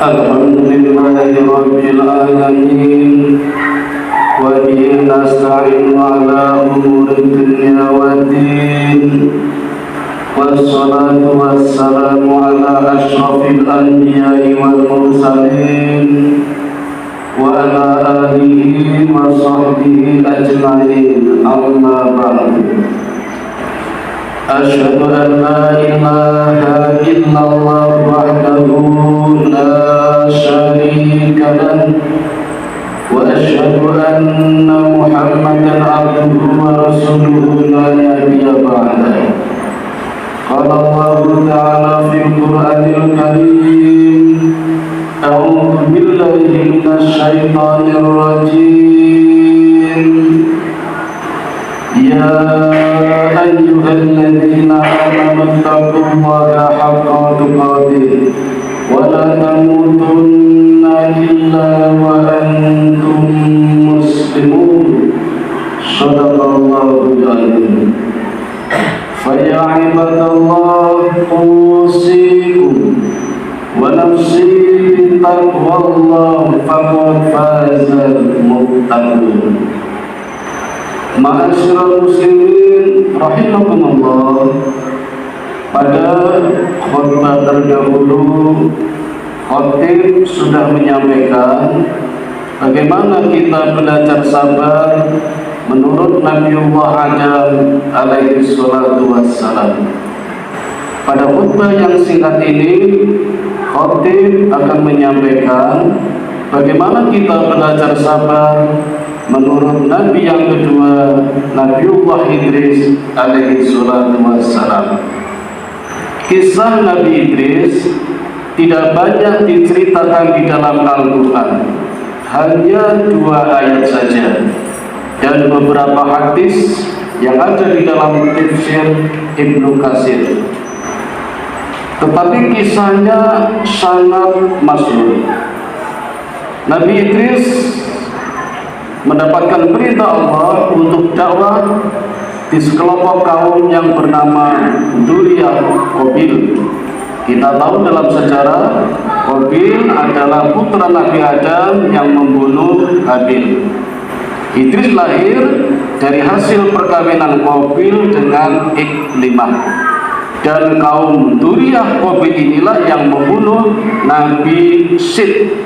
Alhamdulillahi Rabbil Alamin. Wa bihi nasta'inu ala umuri dunya waddin. Wassalatu wassalamu ala ashrafil anbiya'i wal mursalin wa ala alihi wa sahbihi ajma'in. Amma ba'du. Asyhadu an la ilaha illallah wahdahu la syarika lahu wa asyhadu anna Muhammadan abduhu wa rasuluhu la nabiyya ba'dahu. Qala Allah ta'ala fil Qur'anil Karim, a'udzu billahi minasy syaithanir rajim. Ya ayyuhalladzina amanu taqullaha haqqa tuqatih wa la tamutunna illa wa antum muslimun. Shadaqallahul azim. Fa ya ibadallah, usikum wa nafsi bittaqwallah faqad fazal muttaqun. Ma'asyiral muslimin rahimakumullah. Pada khutbah terdahulu, khatib sudah menyampaikan bagaimana kita belajar sabar menurut Nabiullah Adam alaihi salatu wassalam. Pada khutbah yang singkat ini, khatib akan menyampaikan bagaimana kita belajar sabar menurut Nabi yang kedua, Nabiullah Idris alaihi salatu wassalam. Kisah Nabi Idris tidak banyak diceritakan di dalam Al-Quran, hanya 2 ayat saja, dan beberapa hadis yang ada di dalam tafsir Ibnu Katsir. Tetapi kisahnya sangat masyhur. Nabi Idris mendapatkan perintah Allah untuk dakwah di sekelompok kaum yang bernama Dzurriyyah Qabil. Kita tahu dalam sejarah, Qabil adalah putra Nabi Adam yang membunuh Habil. Idris lahir dari hasil perkawinan Qabil dengan Iklimah, dan kaum Dzurriyyah Qabil inilah yang membunuh Nabi Syed.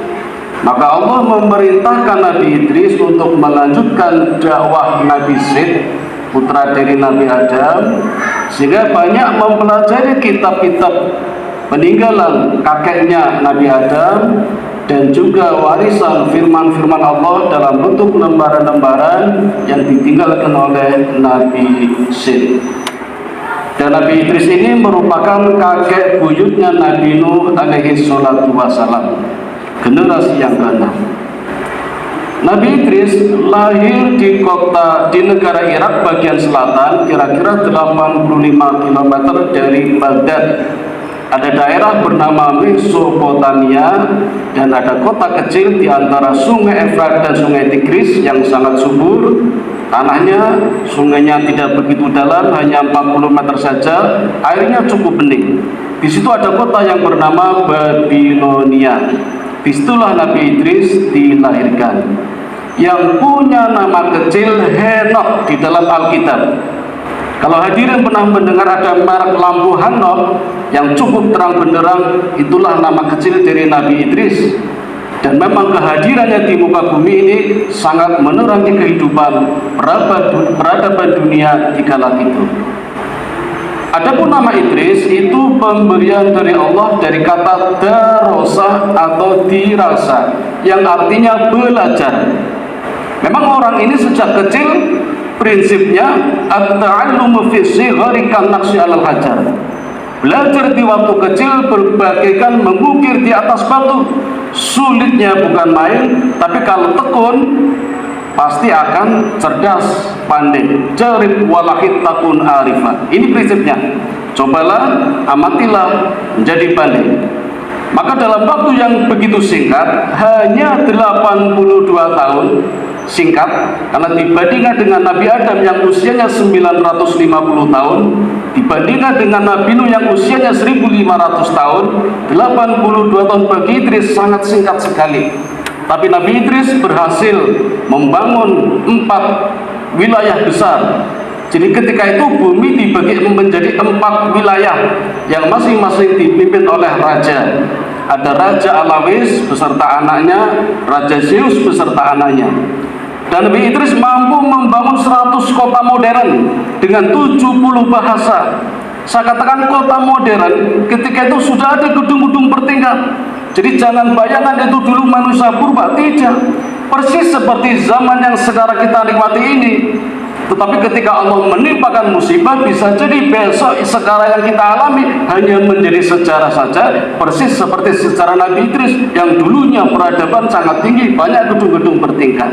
Maka Allah memerintahkan Nabi Idris untuk melanjutkan dakwah Nabi Syed, putra dari Nabi Adam, sehingga banyak mempelajari kitab-kitab peninggalan kakeknya Nabi Adam, dan juga warisan firman-firman Allah dalam bentuk lembaran-lembaran yang ditinggalkan oleh Nabi Syed. Dan Nabi Idris ini merupakan kakek buyutnya Nabi Nuh alaihi salatu wassalam, generasi yang ke-6. Nabi Idris lahir di negara Irak bagian selatan, kira-kira 85 km dari Baghdad. Ada daerah bernama Mesopotamia, dan ada kota kecil di antara Sungai Efrat dan Sungai Tigris yang sangat subur. Tanahnya, sungainya tidak begitu dalam, hanya 40 meter saja, airnya cukup bening. Di situ ada kota yang bernama Babilonia. Disitulah Nabi Idris dilahirkan, yang punya nama kecil Henokh di dalam Alkitab. Kalau hadirin pernah mendengar ada merek lampu Hanok yang cukup terang benderang, itulah nama kecil dari Nabi Idris. Dan memang kehadirannya di muka bumi ini sangat menerangi kehidupan peradaban dunia di kala itu. Adapun nama Idris itu pemberian dari Allah dari kata darasa atau dirasa, yang artinya belajar. Memang orang ini sejak kecil prinsipnya at-ta'allumu fi shighari kan-naqshi 'alal hajar. Belajar di waktu kecil berbagaikan mengukir di atas batu. Sulitnya bukan main, tapi kalau tekun pasti akan cerdas, pandai. Jarib walahid takun arifah. Ini prinsipnya. Cobalah, amatilah, menjadi pandai. Maka dalam waktu yang begitu singkat, hanya 82 tahun, singkat, karena dibandingkan dengan Nabi Adam yang usianya 950 tahun, dibandingkan dengan Nabi Nuh yang usianya 1500 tahun, 82 tahun bagi Idris sangat singkat sekali. Tapi Nabi Idris berhasil membangun 4 wilayah besar. Jadi ketika itu bumi dibagi menjadi 4 wilayah yang masing-masing dipimpin oleh raja. Ada Raja Alawis beserta anaknya, Raja Zeus beserta anaknya. Dan Nabi Idris mampu membangun 100 kota modern dengan 70 bahasa. Saya katakan kota modern, ketika itu sudah ada gedung-gedung bertingkat. Jadi jangan bayangkan itu dulu manusia purba, tidak. Persis seperti zaman yang sekarang kita nikmati ini. Tetapi ketika Allah menimpakan musibah, bisa jadi besok sekarang yang kita alami hanya menjadi sejarah saja, persis seperti sejarah Nabi Idris yang dulunya peradaban sangat tinggi, banyak gedung-gedung bertingkat.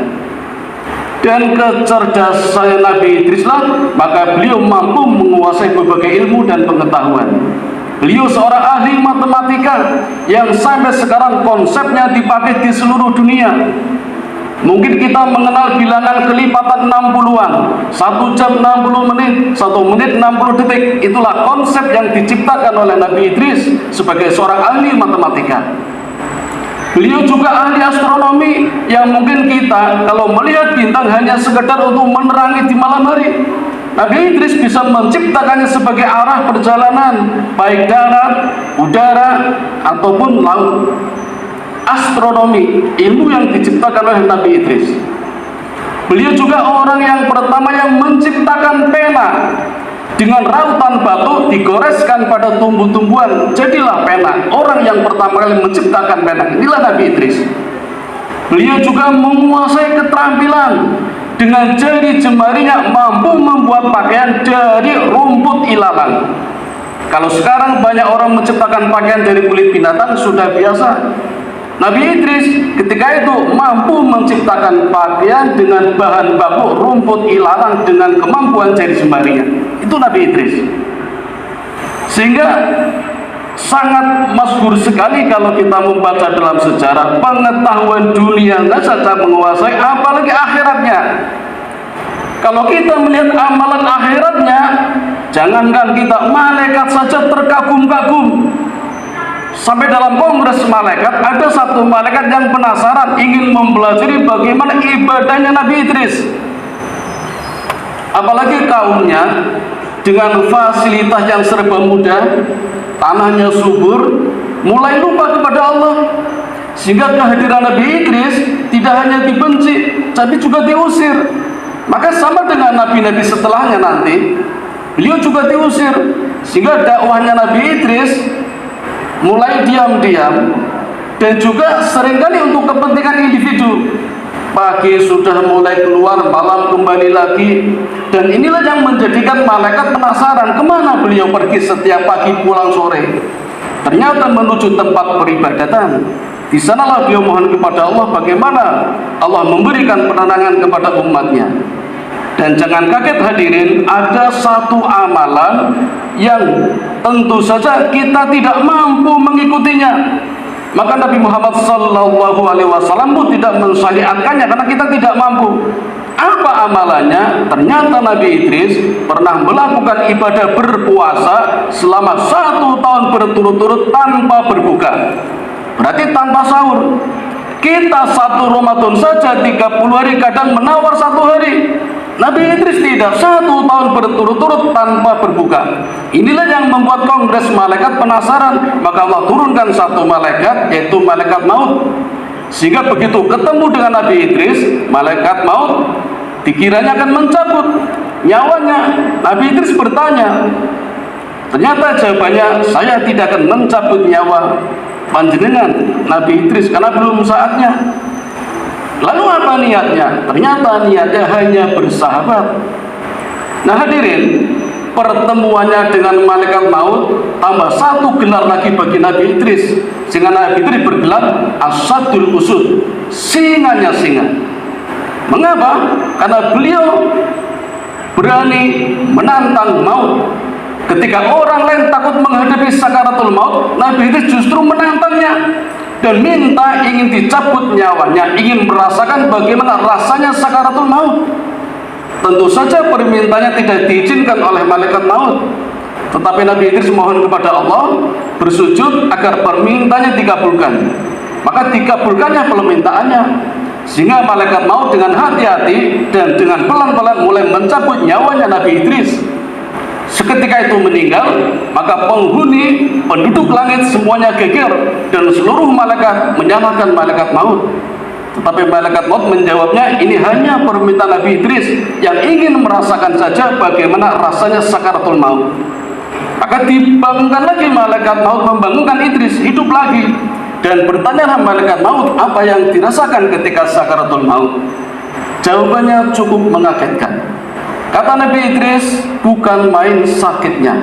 Dan kecerdasan Nabi Idris lah, maka beliau mampu menguasai berbagai ilmu dan pengetahuan. Beliau seorang ahli matematika yang sampai sekarang konsepnya dipakai di seluruh dunia. Mungkin kita mengenal bilangan kelipatan 60-an, 1 jam 60 menit, 1 menit 60 detik. Itulah konsep yang diciptakan oleh Nabi Idris sebagai seorang ahli matematika. Beliau juga ahli astronomi yang mungkin kita kalau melihat bintang hanya sekedar untuk menerangi di malam hari. Nabi Idris bisa menciptakannya sebagai arah perjalanan, baik darat, udara, ataupun laut. Astronomi, ilmu yang diciptakan oleh Nabi Idris. Beliau juga orang yang pertama yang menciptakan pena. Dengan rautan batu digoreskan pada tumbuh-tumbuhan, jadilah pena. Orang yang pertama kali menciptakan pena, inilah Nabi Idris. Beliau juga menguasai keterampilan. Dengan jari jemarinya mampu membuat pakaian dari rumput ilalang. Kalau sekarang banyak orang menciptakan pakaian dari kulit binatang, sudah biasa. Nabi Idris ketika itu mampu menciptakan pakaian dengan bahan baku rumput ilalang dengan kemampuan jari jemarinya. Itu Nabi Idris. Sehingga sangat masyhur sekali kalau kita membaca dalam sejarah, pengetahuan dunia nggak saja menguasai, apalagi akhiratnya. Kalau kita melihat amalan akhiratnya, jangankan kita, malaikat saja terkagum-kagum. Sampai dalam kongres malaikat, ada satu malaikat yang penasaran ingin mempelajari bagaimana ibadahnya Nabi Idris. Apalagi kaumnya dengan fasilitas yang serba mudah, tanahnya subur, mulai lupa kepada Allah. Sehingga kehadiran Nabi Idris tidak hanya dibenci, tapi juga diusir. Maka sama dengan nabi-nabi setelahnya nanti, beliau juga diusir. Sehingga dakwahnya Nabi Idris mulai diam-diam dan juga seringkali untuk kepentingan individu. Pagi sudah mulai keluar, malam kembali lagi. Dan inilah yang menjadikan malaikat penasaran kemana beliau pergi setiap pagi pulang sore. Ternyata menuju tempat peribadatan. Di sanalah beliau mohon kepada Allah bagaimana Allah memberikan penenangan kepada umatnya. Dan jangan kaget hadirin, ada satu amalan yang tentu saja kita tidak mampu mengikutinya. Maka Nabi Muhammad SAW pun tidak mensyariatkannya karena kita tidak mampu. Apa amalannya? Ternyata Nabi Idris pernah melakukan ibadah berpuasa selama 1 tahun berturut-turut tanpa berbuka. Berarti tanpa sahur. Kita 1 Ramadan saja 30 hari kadang menawar 1 hari. Nabi Idris tidak, 1 tahun berturut-turut tanpa berbuka. Inilah yang membuat kongres malaikat penasaran. Maka Allah turunkan 1 malaikat, yaitu malaikat maut. Sehingga begitu ketemu dengan Nabi Idris, malaikat maut dikiranya akan mencabut nyawanya. Nabi Idris bertanya, ternyata jawabannya, saya tidak akan mencabut nyawa panjenengan Nabi Idris karena belum saatnya. Lalu apa niatnya? Ternyata niatnya hanya bersahabat. Nah hadirin, pertemuannya dengan malaikat maut tambah 1 gelar lagi bagi Nabi Idris. Sehingga Nabi Idris bergelar Asadul Usud, singanya singa. Mengapa? Karena beliau berani menantang maut. Ketika orang lain takut menghadapi sakaratul maut, Nabi Idris justru menantangnya. dan minta ingin dicabut nyawanya, ingin merasakan bagaimana rasanya sakaratul maut. Tentu saja permintaannya tidak diizinkan oleh malaikat maut, tetapi Nabi Idris mohon kepada Allah, bersujud agar permintaannya dikabulkan. Maka dikabulkannya permintaannya, sehingga malaikat maut dengan hati-hati dan dengan pelan-pelan mulai mencabut nyawanya Nabi Idris. Seketika itu meninggal, maka penghuni penduduk langit semuanya geger dan seluruh malaikat menyalahkan malaikat maut. Tetapi malaikat maut menjawabnya, ini hanya permintaan Nabi Idris yang ingin merasakan saja bagaimana rasanya sakaratul maut. Maka dibangunkan lagi malaikat maut, membangunkan Idris hidup lagi, dan bertanyalah malaikat maut apa yang dirasakan ketika sakaratul maut. Jawabannya cukup mengagetkan. Kata Nabi Idris, bukan main sakitnya.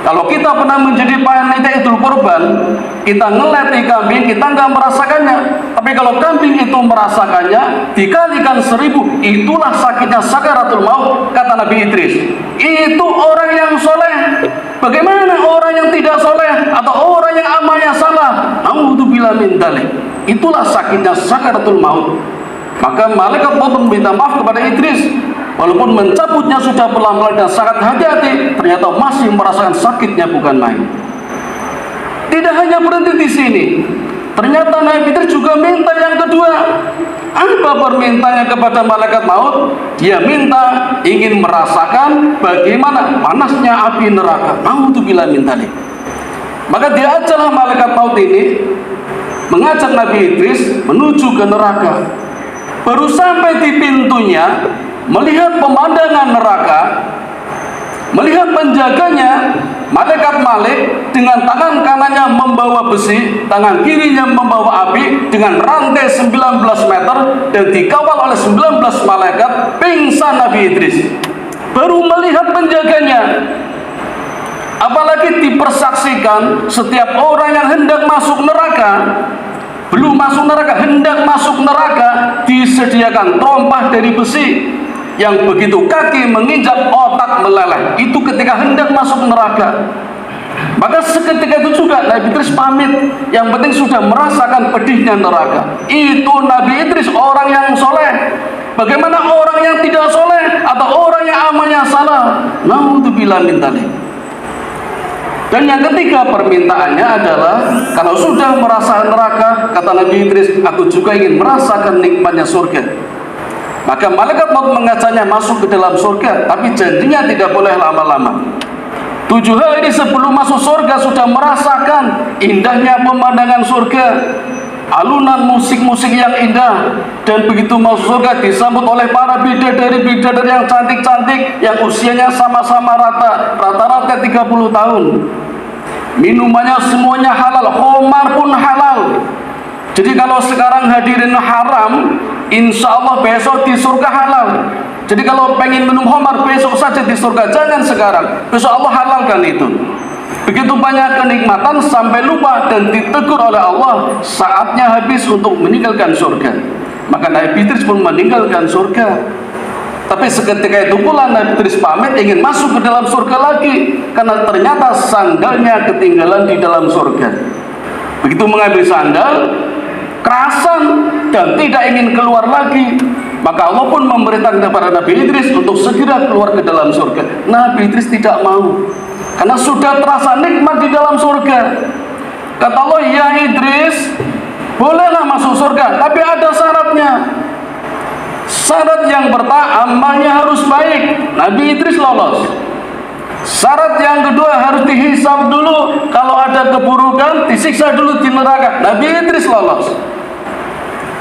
Kalau kita pernah menjadi panitia Idul Kurban, kita ngeleti kambing, kita nggak merasakannya. Tapi kalau kambing itu merasakannya, dikalikan 1000, itulah sakitnya sakaratul maut. Kata Nabi Idris, itu orang yang soleh. Bagaimana orang yang tidak soleh atau orang yang amalnya salah? Naudzubillah min dzalik. Itulah sakitnya sakaratul maut. Maka malaikat maut meminta maaf kepada Idris, walaupun mencabutnya sudah pelan-pelan dan sangat hati-hati, ternyata masih merasakan sakitnya bukan main. Tidak hanya berhenti di sini, ternyata Nabi Idris juga minta yang kedua. Apa permintaannya kepada malaikat maut? Dia minta ingin merasakan bagaimana panasnya api neraka. Naudzubillah min dzalik. Maka diajarlah malaikat maut ini mengajak Nabi Idris menuju ke neraka. Baru sampai di pintunya, melihat pemandangan neraka, melihat penjaganya, malaikat Malik dengan tangan kanannya membawa besi, tangan kirinya membawa api dengan rantai 19 meter dan dikawal oleh 19 malaikat. Pingsan Nabi Idris. Baru melihat penjaganya. Apalagi dipersaksikan setiap orang yang hendak masuk neraka, belum masuk neraka, hendak masuk neraka, disediakan trompah dari besi yang begitu kaki menginjak otak meleleh. Itu ketika hendak masuk neraka. Maka seketika itu juga Nabi Idris pamit, yang penting sudah merasakan pedihnya neraka. Itu Nabi Idris orang yang soleh. Bagaimana orang yang tidak soleh atau orang yang amalnya salah? Naudzubillah min dzalik. Dan yang ketiga permintaannya adalah, kalau sudah merasa neraka, kata Nabi Idris, aku juga ingin merasakan nikmatnya surga. Maka malaikat maut mengajaknya masuk ke dalam surga, tapi janjinya tidak boleh lama-lama. 7 hari sebelum masuk surga sudah merasakan indahnya pemandangan surga, alunan musik-musik yang indah, dan begitu masuk surga disambut oleh para bidadari-bidadari yang cantik-cantik, yang usianya sama-sama rata-rata 30 tahun. Minumannya semuanya halal, khamar pun halal. Jadi kalau sekarang hadirin haram, insya Allah besok di surga halal. Jadi kalau pengen minum khamar besok saja di surga, jangan sekarang. Besok Allah halalkan itu. Begitu banyak kenikmatan sampai lupa dan ditegur oleh Allah, saatnya habis untuk meninggalkan surga. Maka Nabi Idris pun meninggalkan surga. Tapi seketika itu pula Nabi Idris pamit ingin masuk ke dalam surga lagi, karena ternyata sandalnya ketinggalan di dalam surga. Begitu mengambil sandal, kerasan dan tidak ingin keluar lagi. Maka Allah pun memerintahkan kepada Nabi Idris untuk segera keluar ke dalam surga. Nabi Idris tidak mau, karena sudah terasa nikmat di dalam surga. Kata Allah, ya Idris, bolehlah masuk surga, tapi ada syaratnya. Syarat yang pertama, amalnya harus baik. Nabi Idris lolos. Syarat yang kedua, harus dihisab dulu. Kalau ada keburukan, disiksa dulu di neraka. Nabi Idris lolos.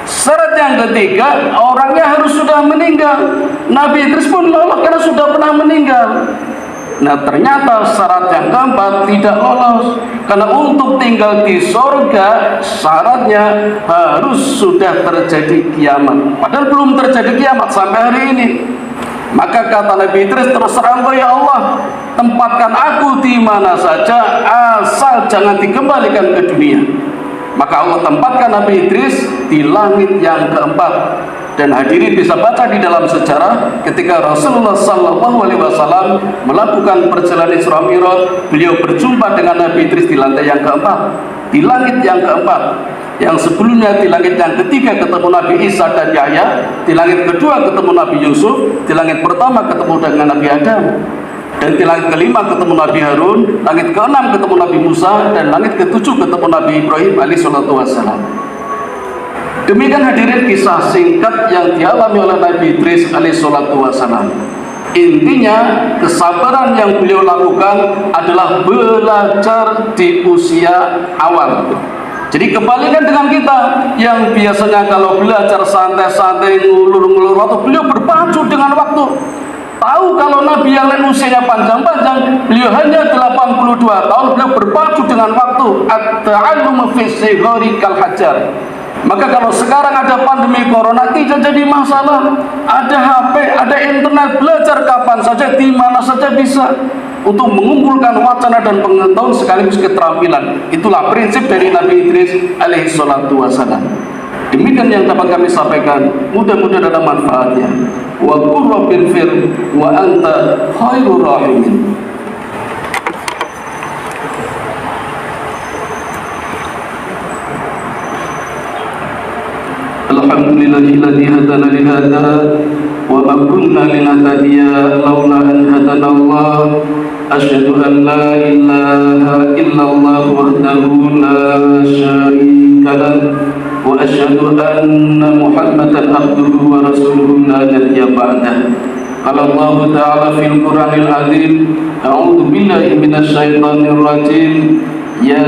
Syarat yang ketiga, orangnya harus sudah meninggal. Nabi Idris pun lolos karena sudah pernah meninggal. Nah ternyata syarat yang keempat tidak lolos, karena untuk tinggal di surga syaratnya harus sudah terjadi kiamat. Padahal belum terjadi kiamat sampai hari ini. Maka kata Nabi Idris, terserah engkau ya Allah, tempatkan aku di mana saja asal jangan dikembalikan ke dunia. Maka Allah tempatkan Nabi Idris di langit yang keempat. Dan hadirin bisa baca di dalam sejarah ketika Rasulullah SAW melakukan perjalanan Isra Mi'raj, beliau berjumpa dengan Nabi Idris di lantai yang keempat. di langit yang keempat, yang sebelumnya di langit yang ketiga ketemu Nabi Isa dan Yahya, di langit kedua ketemu Nabi Yusuf, di langit pertama ketemu dengan Nabi Adam, dan di langit kelima ketemu Nabi Harun, langit keenam ketemu Nabi Musa, dan langit ketujuh ketemu Nabi Ibrahim alaihissalam. Demikian hadirin kisah singkat yang dialami oleh Nabi Idris alaihissalam. Intinya kesabaran yang beliau lakukan adalah belajar di usia awal. Jadi kebalikan dengan kita yang biasanya kalau belajar santai-santai, ngulur-ngulur waktu, beliau berpacu dengan waktu. Tahu kalau Nabi yang lain usianya panjang-panjang, beliau hanya 82 tahun, beliau berpacu dengan waktu. At-ta'allumu fi sighari kal hajar. Maka kalau sekarang ada pandemi corona tidak jadi masalah. Ada HP, ada internet, belajar kapan saja, di mana saja bisa, untuk mengumpulkan wacana dan pengetahuan sekaligus keterampilan. Itulah prinsip dari Nabi Idris alaihissalam. Demikian yang dapat kami sampaikan. Mudah-mudahan ada manfaatnya. Wa qur rabbil fir wa anta khairur rahimin. Alhamdulillahilladzi hadana li hadza wa ma kunna linahtadiya laula an hadana Allah. Asyhadu an la ilaha illallah wahdahu la syarika lahu wa asyhadu anna Muhammadan abduhu wa rasuluhu la nabiyya ba'dahu. Qala Allah ta'ala fil Qur'anil azim, a'udzu billahi minasy syaithanir rajim. Ya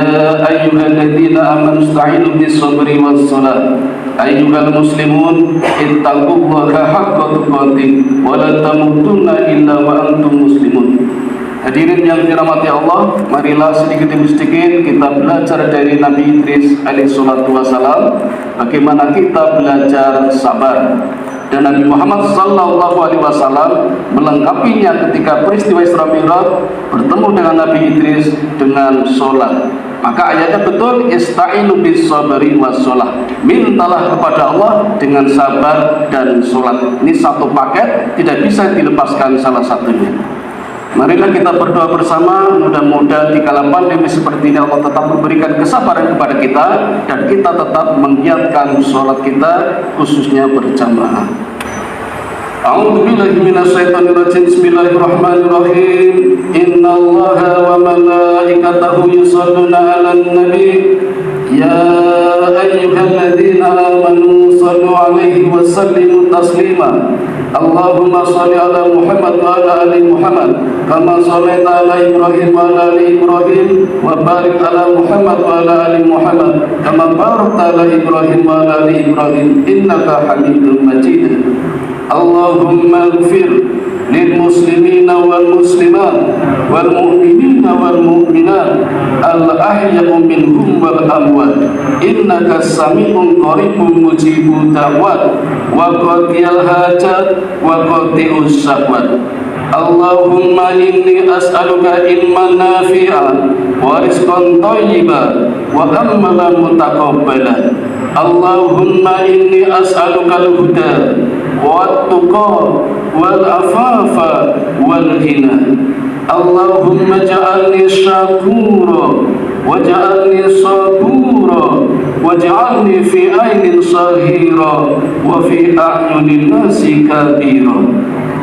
ayyuhalladzina amanu ista'inu bis-sabri was-salat. Ayyuhal muslimun ittaqullaha haqqa tuqatih wa la tamutunna illa wa antum muslimun. Hadirin yang dirahmati Allah, marilah sedikit demi sedikit kita belajar dari Nabi Idris alaihissalam bagaimana kita belajar sabar. Dan Nabi Muhammad SAW melengkapinya ketika peristiwa Isra Mi'raj bertemu dengan Nabi Idris dengan sholat. Maka ayatnya betul, ista'inu bis sabri was sholat. Mintalah kepada Allah dengan sabar dan sholat. Ini satu paket, tidak bisa dilepaskan salah satunya. Marilah kita berdoa bersama, mudah-mudahan di kala pandemi seperti ini Allah tetap memberikan kesabaran kepada kita dan kita tetap menggiatkan sholat kita, khususnya berjamaah. A'udzu billahi minasyaitonir rajim. Bismillahirrahmanirrahim. Innallaha wa malaikatahu yusholluna 'alan nabi. Ya ayyuhalladzina amanu shallu 'alaihi wa sallimu taslima. Allahumma shalli 'ala Muhammad wa 'ala ali Muhammad kama shallaita 'ala Ibrahim wa 'ala ali Ibrahim wa barik 'ala Muhammad wa 'ala ali Muhammad kama barakta 'ala Ibrahim wa 'ala ali Ibrahim innaka Hamidum Majid. Allahumma ighfir lil muslimina wal muslimat wal mu'minina wal mu'minat al ahya'u minhum wal amwat innaka sami'un qaribun mujibud da'wat wa qadiyal hajat wa qadi'us syahwat. Allahumma inni as'aluka ilman nafi'an wa rizqan thayyiban wa amalan mutaqabbalan. Allahumma inni as'aluka al-huda wat-tuqa wal-afafa wal-ghina. Allahumma ja'alni syakura waj'alni sabura waj'alni fi ainin sahira wa fi a'yunin nasi kabira.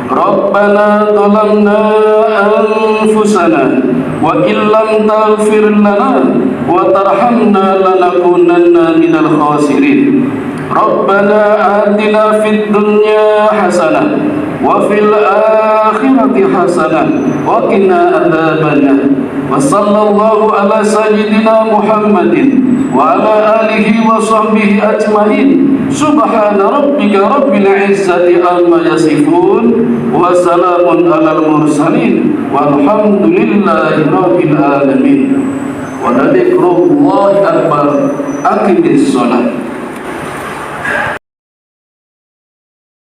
Rabbana zalamna anfusana wa illam taghfir lana wa tarhamna lanakunanna minal khasirin. Rabbana atina fid dunya hasanah wa fil akhirati hasanah wa qina adzabannar. Wa sallallahu ala sayyidina Muhammadin wa ala alihi wa sahbihi ajmain. Subhana rabbika rabbil izzati amma yasifun wa salamun alal mursalin walhamdulillahi rabbil alamin. Wa la dzikrullahi akbar. Aqimis shalah.